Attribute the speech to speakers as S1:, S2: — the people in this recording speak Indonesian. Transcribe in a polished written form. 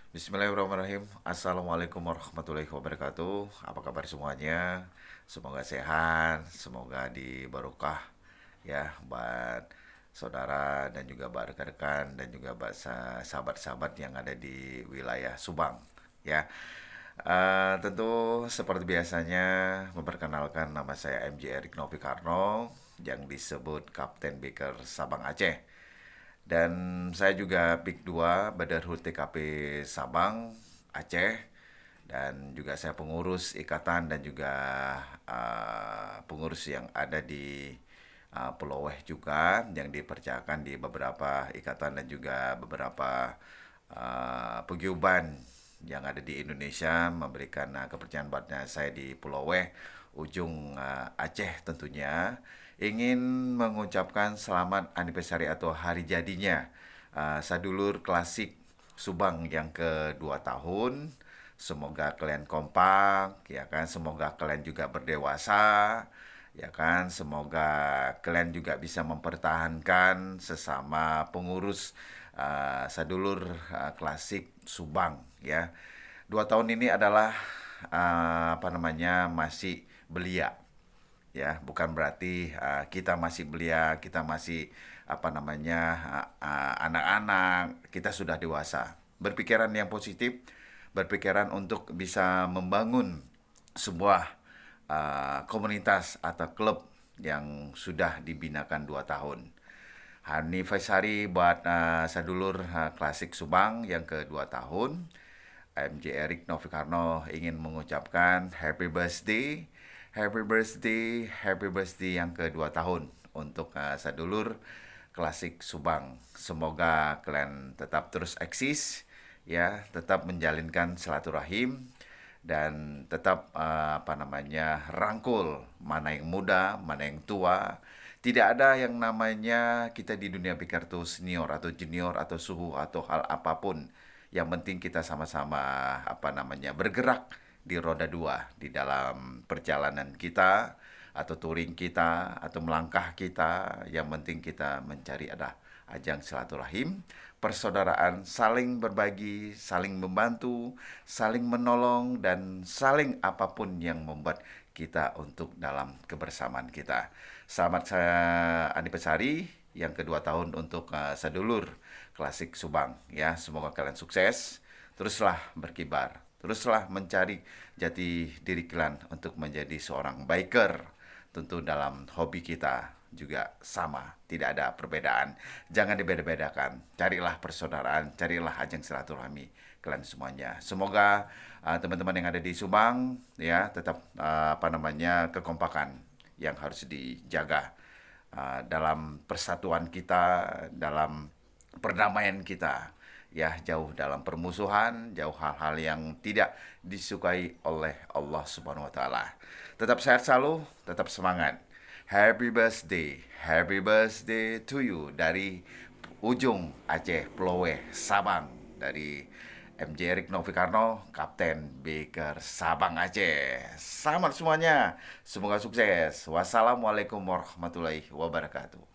S1: Bismillahirrahmanirrahim. Assalamualaikum warahmatullahi wabarakatuh. Apa kabar semuanya? Semoga sehat, semoga diberkah ya buat saudara dan juga buat rekan-rekan dan juga buat sahabat-sahabat yang ada di wilayah Subang ya. Tentu seperti biasanya memperkenalkan nama saya MJ Erik Novikarno yang disebut Kapten Baker Sabang Aceh. Dan saya juga PIK 2 Badarhut TKP Sabang, Aceh. Dan juga saya pengurus ikatan dan juga pengurus yang ada di Pulau Weh juga yang dipercayakan di beberapa ikatan dan juga beberapa paguyuban yang ada di Indonesia memberikan kepercayaan buatnya saya di Pulau Weh, ujung Aceh tentunya ingin mengucapkan selamat anniversary atau hari jadinya Sadulur Klasik Subang yang kedua tahun. Semoga kalian kompak, ya kan. Semoga kalian juga berdewasa, ya kan. Semoga kalian juga bisa mempertahankan sesama pengurus Sadulur Klasik Subang, ya. 2 tahun ini adalah masih belia, ya, bukan berarti kita masih belia, kita masih anak-anak, kita sudah dewasa. Berpikiran yang positif, berpikiran untuk bisa membangun sebuah komunitas atau klub yang sudah dibinakan 2 tahun. Anniversary buat Sadulur Klasik Subang yang kedua tahun. MJ Erik Novikarno ingin mengucapkan happy birthday yang kedua tahun untuk Sadulur Klasik Subang. Semoga kalian tetap terus eksis, ya, tetap menjalinkan silaturahim dan tetap rangkul mana yang muda, mana yang tua. Tidak ada yang namanya kita di dunia pikir tuh senior atau junior atau suhu atau hal apapun. Yang penting kita sama-sama bergerak di roda dua di dalam perjalanan kita atau touring kita atau melangkah kita. Yang penting kita mencari ada ajang silaturahim, persaudaraan, saling berbagi, saling membantu, saling menolong, dan saling apapun yang membuat kita untuk dalam kebersamaan kita. Selamat saya anniversary yang kedua tahun untuk Sadulur Klasik Subang, ya. Semoga kalian sukses, teruslah berkibar, teruslah mencari jati diri kalian untuk menjadi seorang biker. Tentu dalam hobi kita juga sama, tidak ada perbedaan. Jangan dibeda-bedakan. Carilah persaudaraan, carilah ajang silaturahmi kalian semuanya. Semoga teman-teman yang ada di Subang, ya, tetap kekompakan yang harus dijaga dalam persatuan kita, dalam perdamaian kita, ya, jauh dalam permusuhan, jauh hal-hal yang tidak disukai oleh Allah Subhanahu wa taala. Tetap sehat selalu, tetap semangat. Happy birthday to you dari ujung Aceh, Pulau Weh, Sabang, dari MJ Erik Novikarno, Kapten Baker Sabang Aceh. Selamat semuanya, semoga sukses. Wassalamualaikum warahmatullahi wabarakatuh.